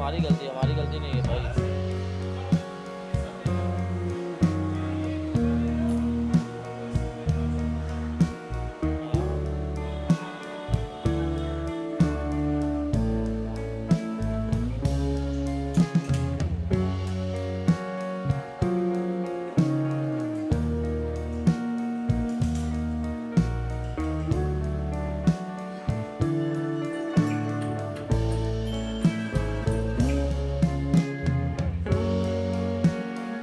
हमारी गलती नहीं है भाई।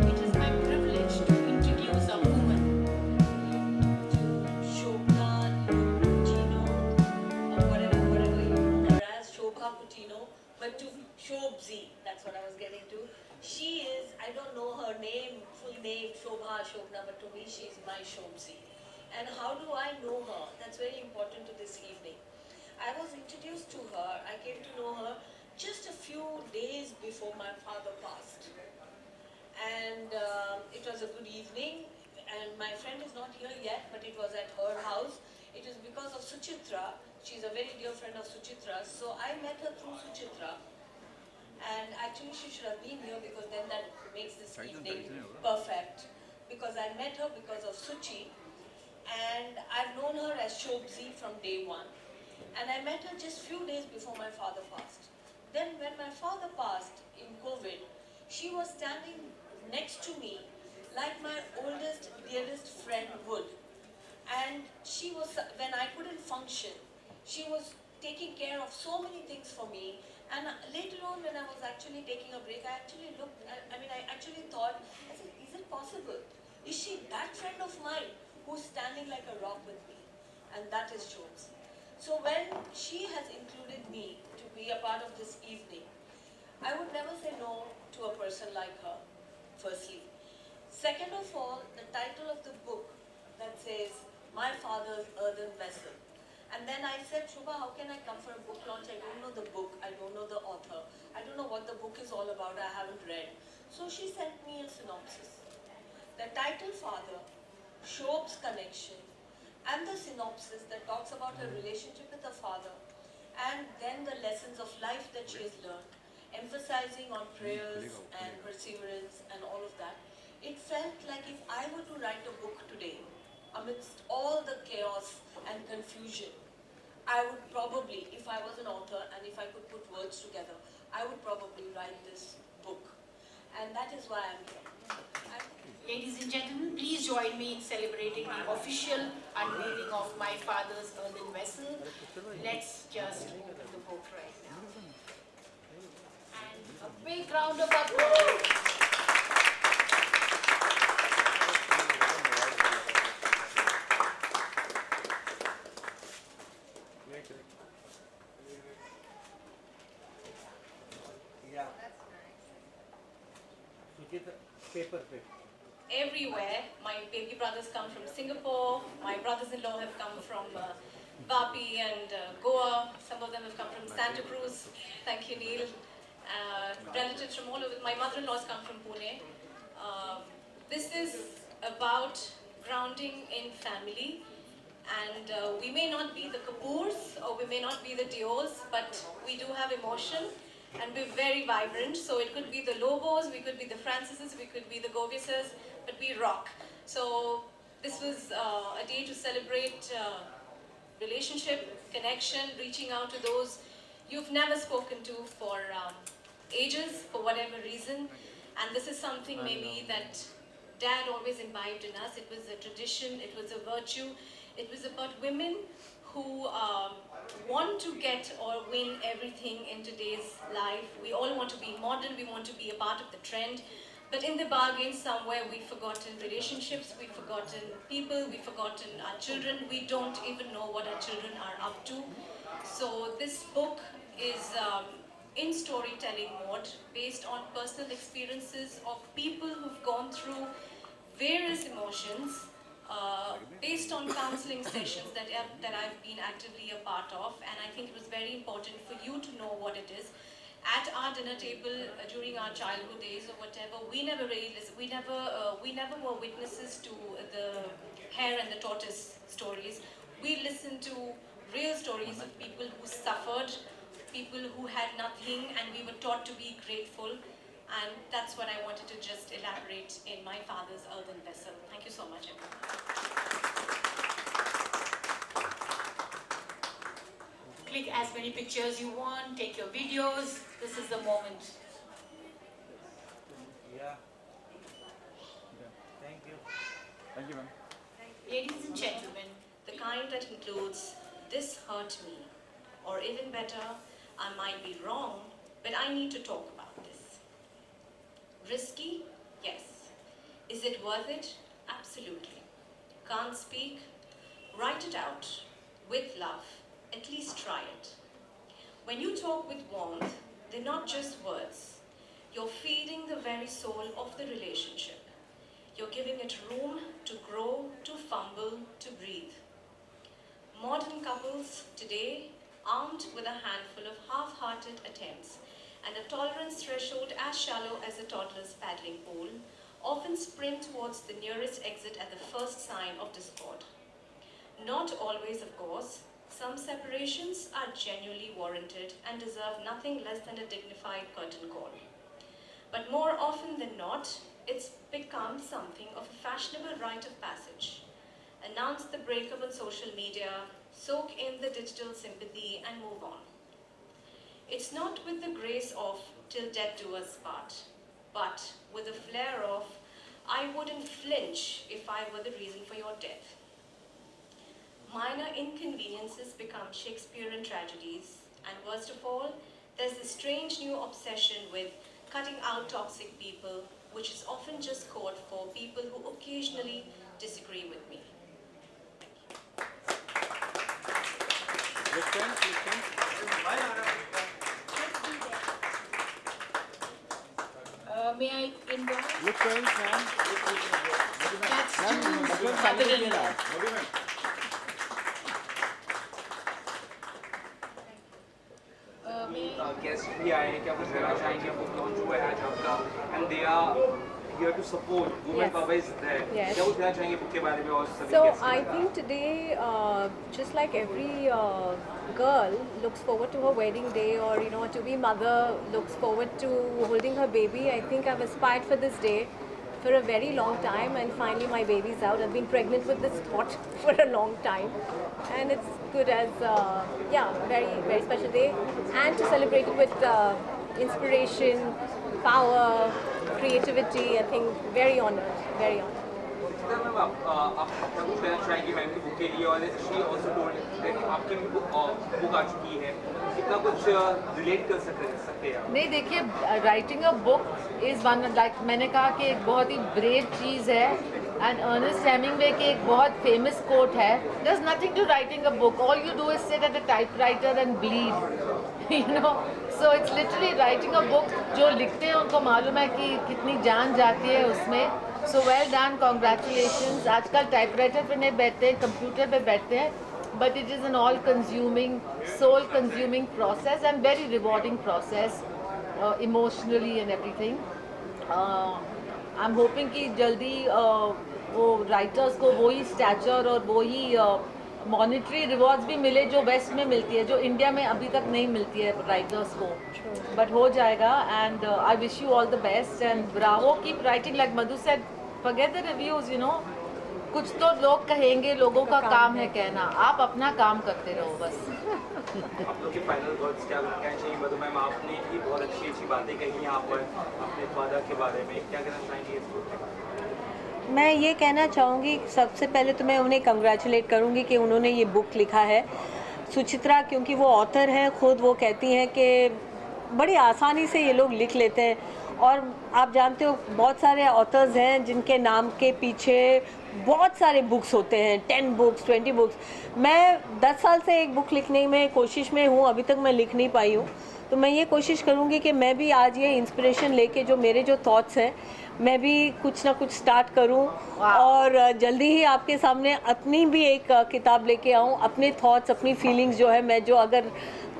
It is my privilege to introduce a woman to Shobna Putino, or whatever you know her as, Shobha Putino, but to Shobzi, that's what I was getting to. She is, I don't know her name, full name, Shobna, but to me she is my Shobzi. And how do I know her? That's very important to this evening. I was introduced to her, I came to know her just a few days before my father passed. And it was a good evening, and my friend is not here yet, but it was at her house. It was because of Suchitra. She's a very dear friend of Suchitra's, so I met her through Suchitra. And actually she should have been here, because then that makes this evening perfect. Because I met her because of Suchi, and I've known her as Shobzi from day one. And I met her just few days before my father passed. Then when my father passed in COVID, she was standing next to me like my oldest, dearest friend would. And she was, when I couldn't function, she was taking care of so many things for me. And later on, when I was actually taking a break, I actually looked, I actually thought, I said, is it possible? Is she that friend of mine who's standing like a rock with me? And that is Jones. So when she has included me to be a part of this evening, I would never say no to a person like her, firstly. Second of all, the title of the book that says, My Father's Earthen Vessel. And then I said, Shubha, how can I come for a book launch? I don't know the book, I don't know the author, I don't know what the book is all about, I haven't read. So she sent me a synopsis. The title Father, Shob's connection, and the synopsis that talks about her relationship with her father, and then the lessons of life that she has learned, emphasizing on prayers and perseverance and all of that. It felt like if I were to write a book today, amidst all the chaos and confusion, I would probably, if I was an author and if I could put words together, I would probably write this book. And that is why I'm here. Ladies and gentlemen, please join me in celebrating the official unveiling of My Father's Earthen Vessel. Let's just open the book right now. And a big round of applause. Yeah. Paper. Everywhere. My baby brothers come from Singapore. My brothers-in-law have come from Vapi and Goa. Some of them have come from Santa Cruz. Thank you, Neil. Relatives from all over. My mother-in-law's come from Pune. This is about grounding in family. And we may not be the Kapoors or we may not be the Dios, but we do have emotion and we're very vibrant. So it could be the Lobos, we could be the Francises, we could be the Govises, but we rock. So this was a day to celebrate relationship, connection, reaching out to those you've never spoken to for ages, for whatever reason. And this is something maybe that Dad always imbibed in us. It was a tradition, it was a virtue. It was about women who want to get or win everything in today's life. We all want to be modern, we want to be a part of the trend. But in the bargain, somewhere we've forgotten relationships, we've forgotten people, we've forgotten our children. We don't even know what our children are up to. So this book is in storytelling mode, based on personal experiences of people who've gone through various emotions, based on counseling sessions that I've been actively a part of, and I think it was very important for you to know what it is. At our dinner table during our childhood days or whatever, we never really listened. We never were witnesses to the hare and the tortoise stories. We listened to real stories of people who suffered, people who had nothing and we were taught to be grateful. And that's what I wanted to just elaborate in my father's earthen vessel. Thank you so much, everyone. Click as many pictures you want, take your videos. This is the moment. Yeah. Thank you. Thank you, ma'am. Ladies and gentlemen, the kind that includes, "This hurt me," or even better, "I might be wrong, but I need to talk about this." Risky? Yes. Is it worth it? Absolutely. Can't speak? Write it out. With love. At least try it. When you talk with warmth, they're not just words. You're feeding the very soul of the relationship. You're giving it room to grow, to fumble, to breathe. Modern couples today, armed with a handful of half-hearted attempts and a tolerance threshold as shallow as a toddler's paddling pool, often sprint towards the nearest exit at the first sign of discord. Not always, of course. Some separations are genuinely warranted and deserve nothing less than a dignified curtain call. But more often than not, it's become something of a fashionable rite of passage. Announce the breakup on social media, soak in the digital sympathy, and move on. It's not with the grace of "till death do us part," but with a flair of "I wouldn't flinch if I were the reason for your death." Minor inconveniences become Shakespearean tragedies, and worst of all, there's this strange new obsession with cutting out toxic people, which is often just code for people who occasionally disagree with me. May I invite? Look, friends, ma'am. That's Ma'am, to Muslim mother-in-law. Guest भी आए हैं, क्या कुछ कहना चाहेंगे? Book launch हुआ है आज आपका and they are here to support women. Yes. Baba is there. Yes. क्या कुछ कहना चाहेंगे बुक के बारे में और सभी So guests के I बारे में? think today, just like every girl looks forward to her wedding day, or to be mother looks forward to holding her baby, I think I've aspired for this day for a very long time, and finally my baby's out. I've been pregnant with this thought for a long time, and it's good as very very special day, and to celebrate it with inspiration, power, creativity. I think very honored, very honored. Sir ma'am आप अपना कुछ कहना चाहेंगे ma'am की book के लिए और she also told that आपकी बुक आ चुकी है, कितना कुछ रिलेट कर सकते हैं आप? नहीं, देखिए, writing a book is one, like मैंने कहा कि एक बहुत ही ब्रेव चीज़ है, एंड अर्नेस्ट हेमिंगवे के एक बहुत फेमस कोट है, there is nothing to writing a book, all you do is sit at a typewriter and bleed, you know, so it's literally writing a book. जो लिखते हैं उनको मालूम है कि कितनी जान जाती है उसमें. So well done, congratulations. आजकल टाइपराइटर पे नहीं बैठते हैं, कंप्यूटर पे बैठते हैं, but it is an all-consuming, soul-consuming process and very rewarding process, emotionally and everything. I'm hoping कि जल्दी वो राइटर्स को वही स्टैचर और वही मॉनेटरी रिवॉर्ड्स भी मिले जो वेस्ट में मिलती है, जो इंडिया में अभी तक नहीं मिलती है राइटर्स को, बट हो जाएगा. And I wish you all the best and Bravo, keep writing. Like Madhu said, forget the reviews, you know, कुछ तो लोग कहेंगे, लोगों का काम है कहना, आप अपना काम करते रहो बस. आप लोग के फाइनल वर्ड्स क्या कहना चाहिए? मधु मैम, आपने भी बहुत अच्छी अच्छी बातें कही यहाँ पर अपने फादर के बारे में, क्या कहना चाहेंगे इस बुक में? मैं ये कहना चाहूँगी, सबसे पहले तो मैं उन्हें कंग्रेचुलेट करूँगी कि उन्होंने ये बुक लिखा है. सुचित्रा, क्योंकि वो ऑथर हैं खुद, वो कहती हैं कि बड़ी आसानी से ये लोग लिख लेते हैं, और आप जानते हो बहुत सारे ऑथर्स हैं जिनके नाम के पीछे बहुत सारे बुक्स होते हैं, 10 बुक्स, 20 बुक्स. मैं 10 साल से एक बुक लिखने में कोशिश में हूँ, अभी तक मैं लिख नहीं पाई हूँ. तो मैं ये कोशिश करूँगी कि मैं भी आज ये इंस्पिरेशन लेके, जो मेरे जो थॉट्स हैं, मैं भी कुछ ना कुछ स्टार्ट करूं, और जल्दी ही आपके सामने अपनी भी एक किताब लेके आऊं. अपने थॉट्स, अपनी फीलिंग्स जो है, मैं जो अगर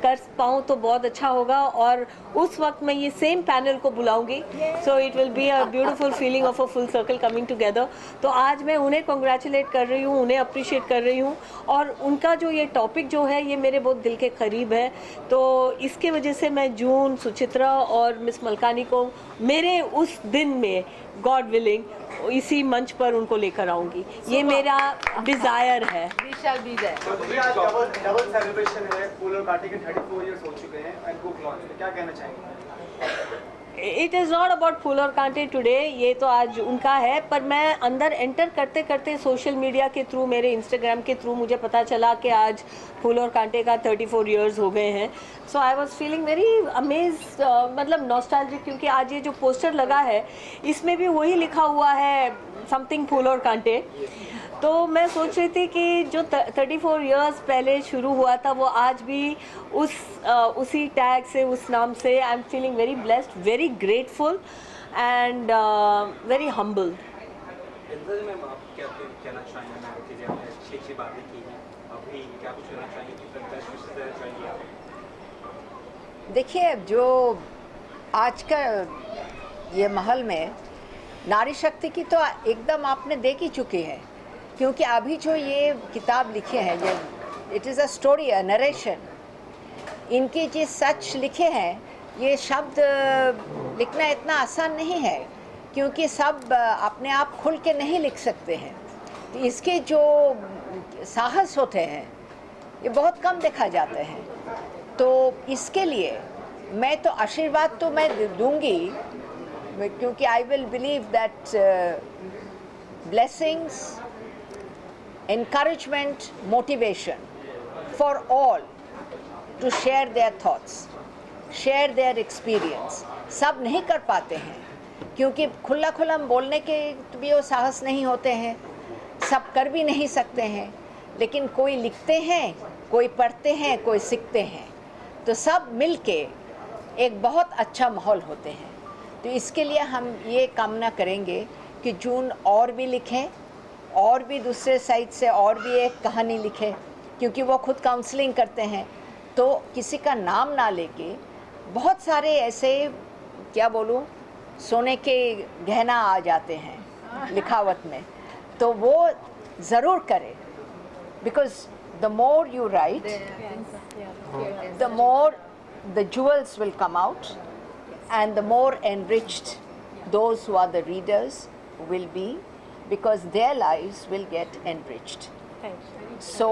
कर पाऊँ तो बहुत अच्छा होगा, और उस वक्त मैं ये सेम पैनल को बुलाऊंगी. So it will be a beautiful feeling of a full circle coming together. तो आज मैं उन्हें कॉन्ग्रेचुलेट कर रही हूँ, उन्हें अप्रिशिएट कर रही हूँ, और उनका जो ये टॉपिक जो है ये मेरे बहुत दिल के करीब है। तो इसके वजह से मैं जून, सुचित्रा और मिस मलकानी को मेरे उस दिन में गॉड विलिंग इसी मंच पर उनको लेकर आऊँगी, ये मेरा डिज़ायर है। We shall be there. तो आज डबल सेलिब्रेशन है, फूल और कांटे के 34 इयर्स हो चुके हैं एंड बुक लॉन्च, तो क्या कहना चाहेंगे? इट इज़ नॉट अबाउट फूल और कांटे टुडे, ये तो आज उनका है, पर मैं अंदर एंटर करते करते सोशल मीडिया के थ्रू, मेरे इंस्टाग्राम के थ्रू मुझे पता चला कि आज फूल और कांटे का 34 इयर्स हो गए हैं। So I was feeling very amazed, मतलब नॉस्टैल्जिक, क्योंकि आज ये जो पोस्टर लगा है इसमें भी वही लिखा हुआ है, समथिंग फूल और कांटे। तो मैं सोच रही थी कि जो 34 इयर्स पहले शुरू हुआ था वो आज भी उसी टैग से, उस नाम से। I am feeling very blessed, very grateful and very humbled. Ma'am आप क्या कहना चाहेंगे मैम कि जब हमने अच्छी बातें की हैं, अभी क्या कुछ कहना चाहेंगे कि बेस्ट विशेस देना चाहिए आप? देखिए, जो आज का ये महल में नारी शक्ति की तो एकदम आपने देख ही चुकी है, क्योंकि अभी जो ये किताब लिखे हैं, ये it is a story, a narration. इनकी जो सच लिखे हैं, ये शब्द लिखना इतना आसान नहीं है, क्योंकि सब अपने आप खुल के नहीं लिख सकते हैं। तो इसके जो साहस होते हैं ये बहुत कम देखा जाते हैं। तो इसके लिए मैं तो आशीर्वाद तो मैं दूंगी, क्योंकि I will believe that blessings, encouragement, motivation for all to share their thoughts, share their experience। सब नहीं कर पाते हैं, क्योंकि खुला खुल्लम बोलने के भी वो साहस नहीं होते हैं, सब कर भी नहीं सकते हैं, लेकिन कोई लिखते हैं, कोई पढ़ते हैं, कोई सीखते हैं, तो सब मिलके एक बहुत अच्छा माहौल होते हैं। तो इसके लिए हम ये कामना करेंगे कि जून और भी लिखें, और भी दूसरे साइड से और भी एक कहानी लिखे, क्योंकि वो खुद काउंसलिंग करते हैं। तो किसी का नाम ना लेके बहुत सारे ऐसे, क्या बोलूँ, सोने के गहना आ जाते हैं लिखावट में, तो वो ज़रूर करें, because the more you right the more the jewels will come out, and the more enriched those who are the readers will be, because their lives will get enriched. Thank you. So,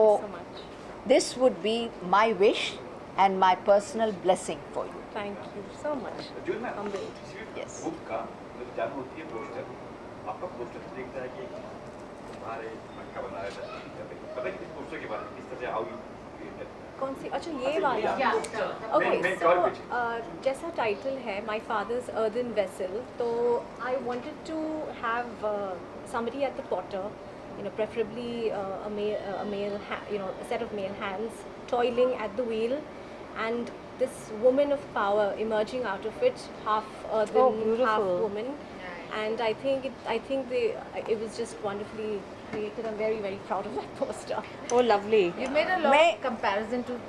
this would be my wish and my personal blessing for you. Thank you so much. जून में Humbled. किसी भी Yes. Book का जब जान होती है poster, आपका poster देखता है कि तुम्हारे मन का बनाया था, पता है कि पोस्टर के बारे में किस तरह से आओगी? कौन सी? अच्छा, ये वाला। ओके, मैं सो और कुछ। जैसा टाइटल है माय फादर्स अर्दन वेसल, तो I wanted to have somebody at the potter, you know, preferably a male you know, a set of male hands toiling at the wheel, and this woman of power emerging out of it, half earthen, Oh, beautiful. half woman. And I think it was just wonderfully created. I'm very, very proud of that poster. Oh, lovely. You made a lot May- of comparison to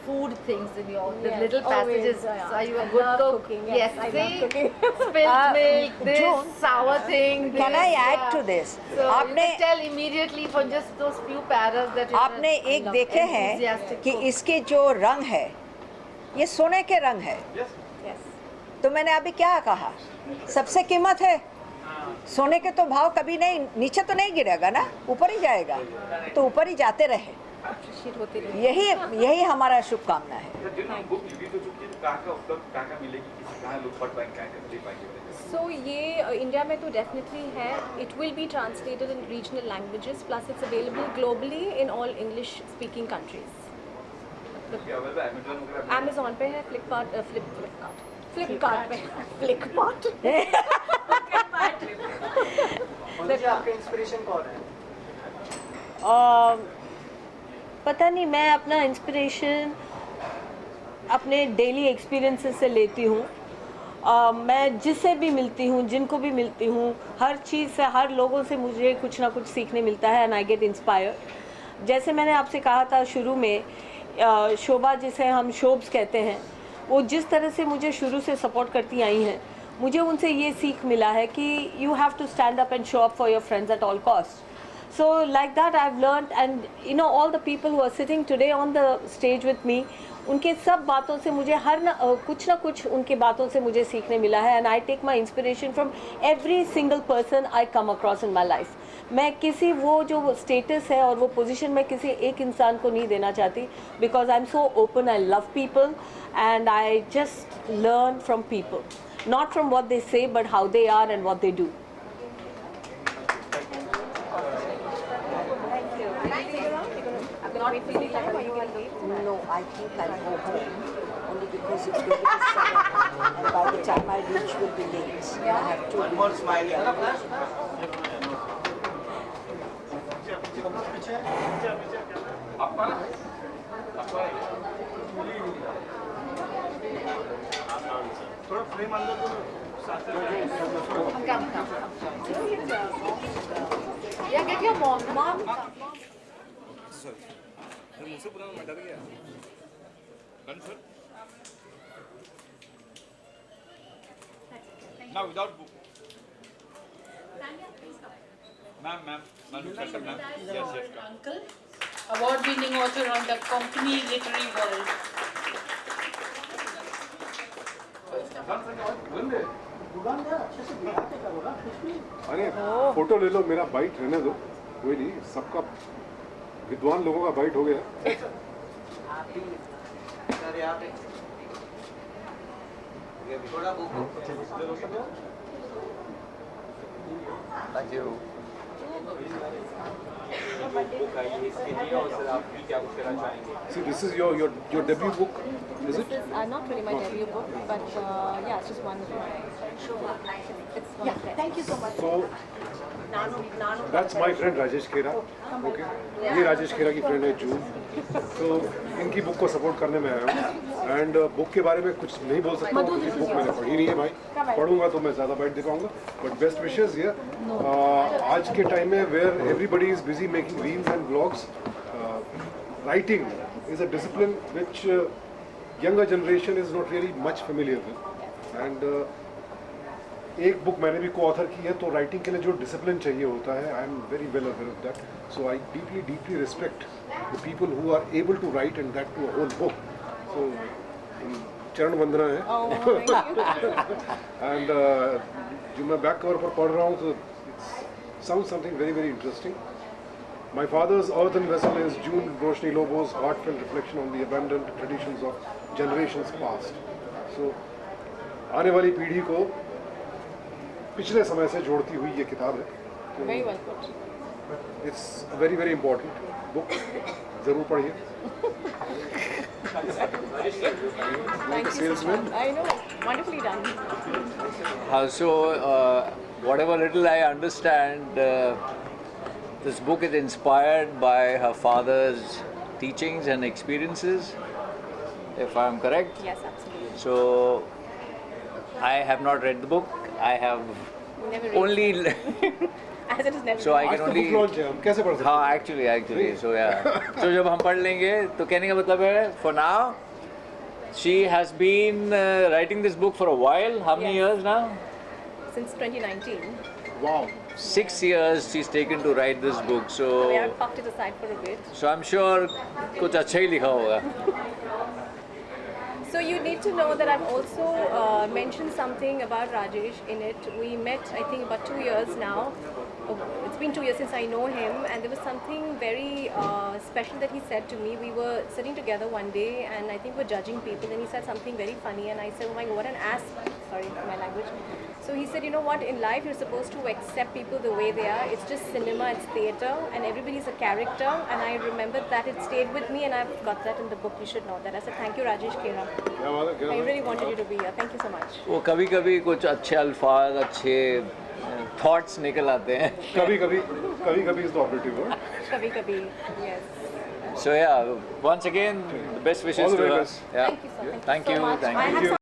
food things in your the Yes, little always, passages. yeah. So are you a I good love cook? cooking, yes, I love see? cooking. Spilled milk, this June, sour thing. Can this, I add yeah. to this? So you आपने can tell immediately from just those few paras that you're आपने a एक देखे हैं enthusiastic कि cook. इसके जो रंग है, ये सोने के रंग है। Yes. तो मैंने अभी क्या कहा, सबसे कीमत है। सोने के तो भाव कभी नहीं, नीचे तो नहीं गिरेगा ना, ऊपर ही जाएगा, तो ऊपर ही जाते रहे। Appreciate होते रहे। यही हमारा शुभकामना है। जून में बुक रिलीज हो चुकी है, तो कहाँ का उपलब्ध, कहाँ मिलेगी, किसी कहाँ लोग पढ़ पाएंगे, कहाँ ले पाएंगे? So ये इंडिया में तो डेफिनेटली है. It will be translated in regional languages, plus it's available globally in all English speaking countries. Amazon वगैरह Amazon पे है, फ्लिपकार्ट पे, फ्लिपकार्ट। जी, आपका इंस्पिरेशन कौन है? पता नहीं, मैं अपना इंस्पिरेशन अपने डेली एक्सपीरियंसेस से लेती हूँ। मैं जिससे भी मिलती हूँ, जिनको भी मिलती हूँ, हर चीज़ से, हर लोगों से मुझे कुछ ना कुछ सीखने मिलता है, एंड आई गेट इंस्पायर्ड। जैसे मैंने आपसे कहा था शुरू में, शोभा जिसे हम शोब्स कहते हैं, वो जिस तरह से मुझे शुरू से सपोर्ट करती आई हैं, मुझे उनसे ये सीख मिला है कि you have to stand up and show up for your friends at all cost. So like that I've learned, and you know all the people who are sitting today on the stage with me, उनके सब बातों से मुझे कुछ ना कुछ उनके बातों से मुझे सीखने मिला है. And I take my inspiration from every single person I come across in my life. मैं किसी वो जो स्टेटस है और वो पोजीशन मैं किसी एक इंसान को नहीं देना चाहती, because I am so open, I love people and I just learn from people, not from what they say but how they are and what they do. No, I think I'll go home only because it's going to be 7 and by the time I reach will be late. I have to. One more smile. थोड़ा frame अंदर तो Yeah, get your mom. मुझसे पूरा मैं डर गया done sir now without book ma'am yes Uncle, award-winning author on the Konkani literary world. अरे photo ले लो, मेरा बाइट रहने दो, कोई नहीं, सबका विद्वान लोगों का बाइट हो गया. Thank you. बुक आई है इसके लिए और सर आप भी क्या कुछ कहना चाहेंगे? See, this is your debut book, is it? This is not really my debut book, but yeah, it's just one of my. It's one of them. Thank you so much. So that's my friend Rajesh Khera. Okay, ये राजेश खेरा की friend है जून. तो इनकी book को support करने में आया हूँ एंड बुक के बारे में कुछ नहीं बोल सकता हूँ क्योंकि बुक मैंने पढ़ी नहीं है भाई. पढ़ूंगा तो मैं ज़्यादा बाइट दे पाऊंगा. बट बेस्ट विशेस ये आज के टाइम में where everybody is busy making reels and blogs, writing is a discipline which younger generation is not really much familiar with. And एक बुक मैंने भी को-ऑथर की है, तो राइटिंग के लिए जो डिसिप्लिन चाहिए होता है, I am very well aware of that. So I deeply respect the people who are able to write and that to a whole book. So चरण वंदना है. एंड जो मैं बैक कवर पर पढ़ रहा हूँ तो sound something very very interesting. My father's earthen vessel is June Roshni Lobo's heartfelt reflection on the abandoned traditions of generations past. So, आने वाली पीढ़ी को पिछले समय से जोड़ती हुई ये किताब है. Very well put. It's a very very important book. जरूर पढ़िए. Thank you so much. I know, wonderfully done. So, whatever little I understand, this book is inspired by her father's teachings and experiences, if I am correct. Yes, absolutely. So, I have not read the book. I have Never read. only. As it is never. So I आज can तो only. Book launch है, हम कैसे पढ़ सकते हैं? हाँ, actually. So yeah. So जब हम पढ़ लेंगे, तो कहने का मतलब है, for now, she has been writing this book for a while. How many Yes. years now? Since 2019. Wow. 6 years she's taken to write this book. We are So, parked it aside for a bit. I'm sure कुछ अच्छा ही लिखा होगा. So you need to know that I've also mentioned something about Rajesh in it. We met, I think, about 2 years now. It's been 2 years since I know him, and there was something very special that he said to me. We were sitting together one day, and I think we're judging people, and he said something very funny, and I said, oh my God, what an ass. Sorry for my language. So he said, you know what, in life you're supposed to accept people the way they are. It's just cinema, it's theatre, and everybody's a character, and I remember that it stayed with me, and I've got that in the book. You should know that. I said, thank you, Rajesh Khera. क्या बात है, क्या I बात है? really wanted you to be here. Thank you so much. वो कभी-कभी कुछ अच्छे अल्फाज, अच्छे थॉट्स निकल आते हैं. कभी is the operative word. Kabhi kabhi, yes. So yeah, once again, the best wishes All the to very her. best. Yeah. Thank you so, Thank you. so much. Thank I you. have